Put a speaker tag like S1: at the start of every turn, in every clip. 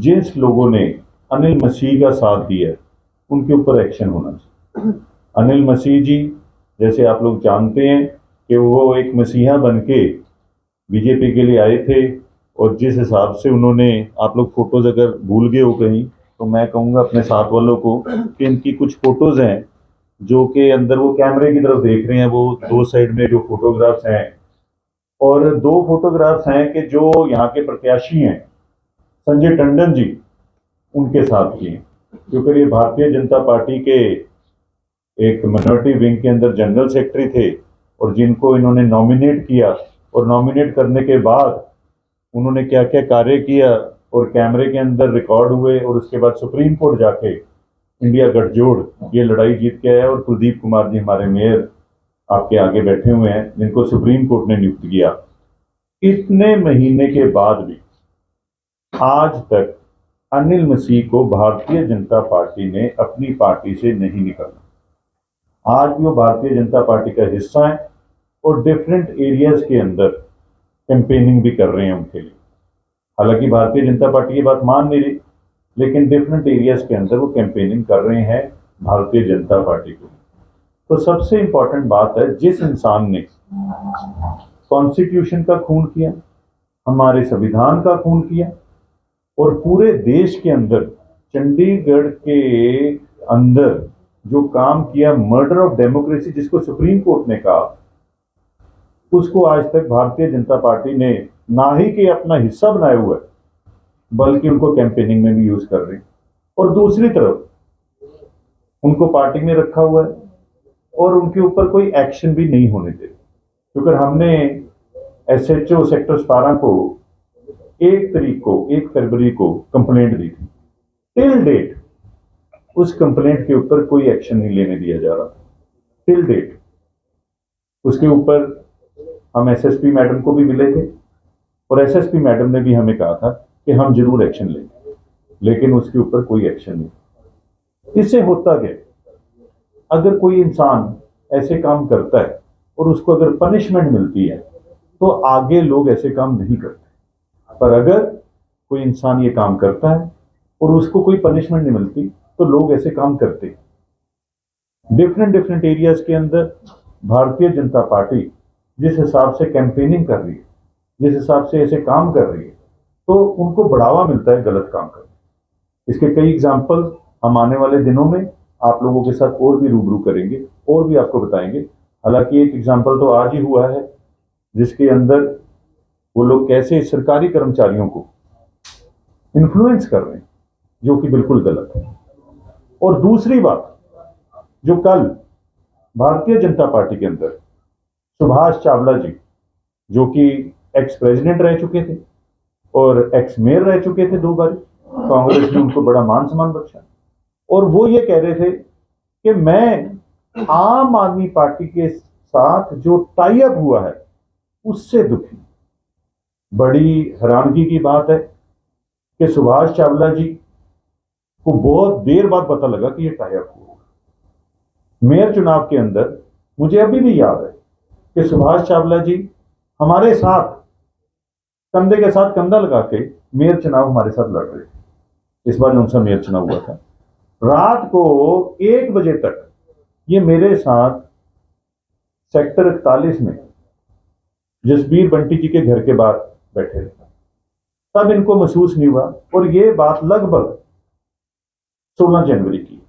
S1: जिन लोगों ने अनिल मसीह का साथ दिया उनके ऊपर एक्शन होना चाहिए। अनिल मसीह जी, जैसे आप लोग जानते हैं कि वो एक मसीहा बन के बीजेपी के लिए आए थे, और जिस हिसाब से उन्होंने, आप लोग फोटोज अगर भूल गए हो कहीं, तो मैं कहूँगा अपने साथ वालों को कि इनकी कुछ फोटोज हैं जो कि अंदर वो कैमरे की तरफ देख रहे हैं, वो दो साइड में जो फोटोग्राफ्स हैं, और दो फोटोग्राफ्स हैं कि जो यहाँ के प्रत्याशी हैं संजय टंडन जी, उनके साथ किए, क्योंकि ये भारतीय जनता पार्टी के एक मिनोरिटी विंग के अंदर जनरल सेक्रेटरी थे, और जिनको इन्होंने नॉमिनेट किया, और नॉमिनेट करने के बाद उन्होंने क्या क्या कार्य किया और कैमरे के अंदर रिकॉर्ड हुए, और उसके बाद सुप्रीम कोर्ट जाके इंडिया गठजोड़ ये लड़ाई जीत के आया, और कुलदीप कुमार जी हमारे मेयर आपके आगे बैठे हुए हैं जिनको सुप्रीम कोर्ट ने नियुक्त किया। इतने महीने के बाद भी आज तक अनिल मसीह को भारतीय जनता पार्टी ने अपनी पार्टी से नहीं निकाला। आज भी वो भारतीय जनता पार्टी का हिस्सा है, और डिफरेंट एरियाज के अंदर कैंपेनिंग भी कर रहे हैं उनके लिए। हालांकि भारतीय जनता पार्टी ये बात मान नहीं रही, लेकिन डिफरेंट एरियाज के अंदर वो कैंपेनिंग कर रहे हैं भारतीय जनता पार्टी को। तो सबसे इंपॉर्टेंट बात है, जिस इंसान ने कॉन्स्टिट्यूशन का खून किया, हमारे संविधान का खून किया, और पूरे देश के अंदर चंडीगढ़ के अंदर जो काम किया, मर्डर ऑफ डेमोक्रेसी जिसको सुप्रीम कोर्ट ने कहा, उसको आज तक भारतीय जनता पार्टी ने ना ही कि अपना हिस्सा बनाया हुआ है, बल्कि उनको कैंपेनिंग में भी यूज कर रहे हैं। और दूसरी तरफ उनको पार्टी में रखा हुआ है, और उनके ऊपर कोई एक्शन भी नहीं होने दे, क्योंकि हमने एसएचओ सेक्टर 17 को 1 फरवरी को कंप्लेंट दी थी। टिल डेट उस कंप्लेंट के ऊपर कोई एक्शन नहीं लेने दिया जा रहा। टिल डेट उसके ऊपर हम एसएसपी मैडम को भी मिले थे, और एसएसपी मैडम ने भी हमें कहा था कि हम जरूर एक्शन लेंगे, लेकिन उसके ऊपर कोई एक्शन नहीं। इससे होता क्या, अगर कोई इंसान ऐसे काम करता है और उसको अगर पनिशमेंट मिलती है तो आगे लोग ऐसे काम नहीं करते, पर अगर कोई इंसान ये काम करता है और उसको कोई पनिशमेंट नहीं मिलती तो लोग ऐसे काम करते हैं। डिफरेंट एरियाज के अंदर भारतीय जनता पार्टी जिस हिसाब से कैंपेनिंग कर रही है, जिस हिसाब से ऐसे काम कर रही है, तो उनको बढ़ावा मिलता है गलत काम करने। इसके कई एग्जाम्पल हम आने वाले दिनों में आप लोगों के साथ और भी रूबरू करेंगे और भी आपको बताएंगे। हालांकि एक एग्जाम्पल तो आज ही हुआ है, जिसके अंदर वो लोग कैसे सरकारी कर्मचारियों को इन्फ्लुएंस कर रहे हैं, जो कि बिल्कुल गलत है। और दूसरी बात, जो कल भारतीय जनता पार्टी के अंदर सुभाष चावला जी, जो कि एक्स प्रेसिडेंट रह चुके थे और एक्स मेयर रह चुके थे 2 बार, कांग्रेस ने उनको बड़ा मान सम्मान बख्शा, और वो ये कह रहे थे कि मैं आम आदमी पार्टी के साथ जो टाई अप हुआ है उससे दुखी। बड़ी हैरानगी की बात है कि सुभाष चावला जी को बहुत देर बाद पता लगा कि ये टाई अप हुआ। मेयर चुनाव के अंदर मुझे अभी भी याद है कि सुभाष चावला जी हमारे साथ कंधे के साथ कंधा लगा के मेयर चुनाव हमारे साथ लड़ रहे थे। इस बार जो सा मेयर चुनाव हुआ था, रात को 1 बजे तक ये मेरे साथ सेक्टर 41 में जसबीर बंटी जी के घर के बाहर बैठे थे। तब इनको महसूस नहीं हुआ, और ये बात लगभग 16 जनवरी की,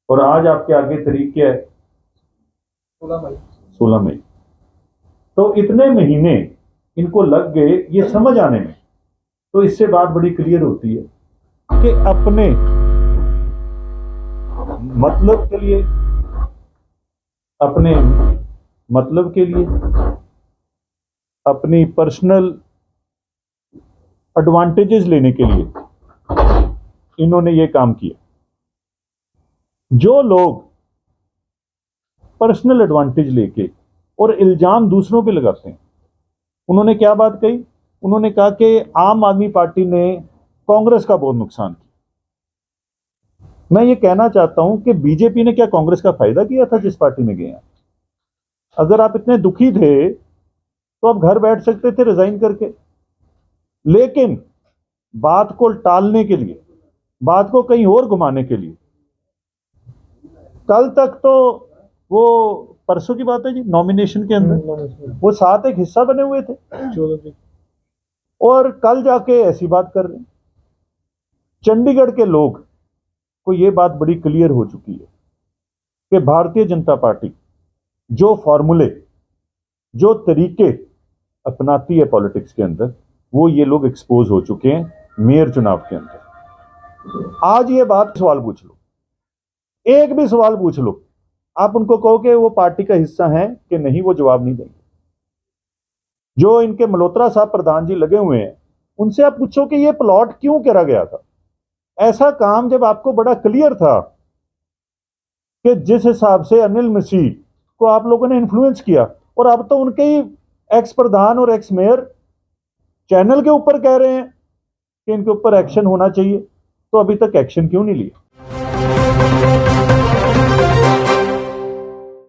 S1: और आज आपके आगे तारीख क्या है? 16 मई। तो इतने महीने इनको लग गए ये समझ आने में। तो इससे बात बड़ी क्लियर होती है कि अपने मतलब के लिए अपनी पर्सनल एडवांटेजेस लेने के लिए इन्होंने ये काम किया। जो लोग पर्सनल एडवांटेज लेके और इल्जाम दूसरों पे लगाते हैं, उन्होंने क्या बात कही? उन्होंने कहा कि आम आदमी पार्टी ने कांग्रेस का बहुत नुकसान किया। मैं ये कहना चाहता हूं कि बीजेपी ने क्या कांग्रेस का फायदा किया था जिस पार्टी में गए? अगर आप इतने दुखी थे तो आप घर बैठ सकते थे रिजाइन करके, लेकिन बात को टालने के लिए, बात को कहीं और घुमाने के लिए। कल तक तो वो परसों की बात है जी, नॉमिनेशन के अंदर वो 7 एक हिस्सा बने हुए थे, और कल जाके ऐसी बात कर रहे हैं। चंडीगढ़ के लोग को ये बात बड़ी क्लियर हो चुकी है कि भारतीय जनता पार्टी जो फॉर्मूले, जो तरीके अपनाती है पॉलिटिक्स के अंदर, वो ये लोग एक्सपोज हो चुके हैं मेयर चुनाव के अंदर। आज ये बात सवाल पूछ लो, एक भी सवाल पूछ लो, आप उनको कहो कि वो पार्टी का हिस्सा है कि नहीं, वो जवाब नहीं देंगे। जो इनके मल्होत्रा साहब प्रधान जी लगे हुए हैं, उनसे आप पूछो कि ये प्लॉट क्यों करा गया था। ऐसा काम जब आपको बड़ा क्लियर था कि जिस हिसाब से अनिल मसीह को आप लोगों ने इन्फ्लुएंस किया, और अब तो उनके ही एक्स प्रधान और एक्स मेयर चैनल के ऊपर कह रहे हैं कि इनके ऊपर एक्शन होना चाहिए, तो अभी तक एक्शन क्यों नहीं लिया।